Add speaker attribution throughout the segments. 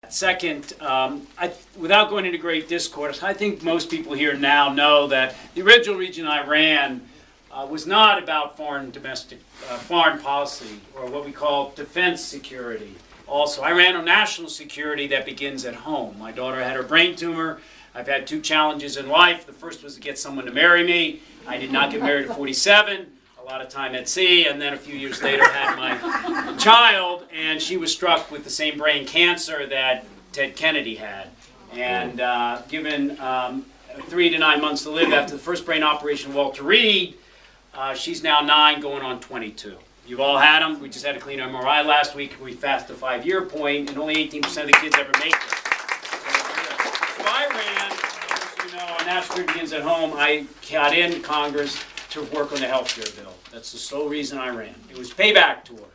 Speaker 1: Second, without going into great discourse, I think most people here now know that the original region I ran was not about foreign policy, or what we call defense security. Also, I ran on national security that begins at home. My daughter had her brain tumor. I've had two challenges in life. The first was to get someone to marry me. I did not get married at 47. A lot of time at sea, and then a few years later had my child, and she was struck with the same brain cancer that Ted Kennedy had. And given 3 to 9 months to live after the first brain operation, Walter Reed, she's now 9 going on 22. You've all had them. We just had a clean MRI last week. We passed the 5-year point, and only 18% of the kids ever make it. So I ran, as you know, on national security begins at home. I got in Congress to work on the health care bill. That's the sole reason I ran. It was payback tour.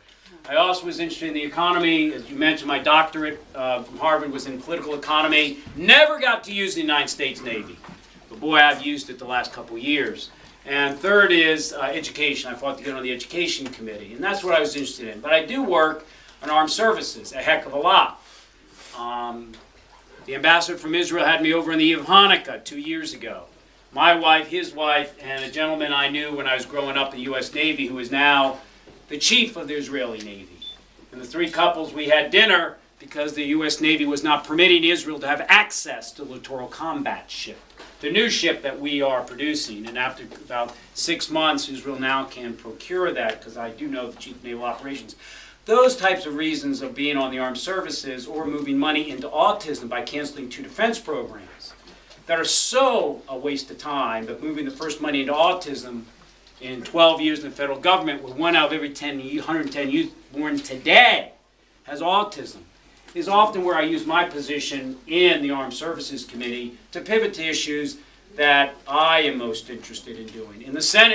Speaker 1: I also was interested in the economy. As you mentioned, my doctorate from Harvard was in political economy. Never got to use the United States Navy. But boy, I've used it the last couple of years. And third is education. I fought to get on the education committee. And that's what I was interested in. But I do work on armed services, a heck of a lot. The ambassador from Israel had me over on the Eve of Hanukkah 2 years ago. My wife, his wife, and a gentleman I knew when I was growing up in the U.S. Navy who is now the chief of the Israeli Navy. And the three couples, we had dinner because the U.S. Navy was not permitting Israel to have access to the littoral combat ship, the new ship that we are producing. And after about 6 months, Israel now can procure that, because I do know the chief of naval operations. Those types of reasons of being on the armed services or moving money into autism by canceling 2 defense programs that are so a waste of time, but moving the first money into autism in 12 years in the federal government, where 1 out of every 110 youth born today has autism, is often where I use my position in the Armed Services Committee to pivot to issues that I am most interested in doing. In the Senate,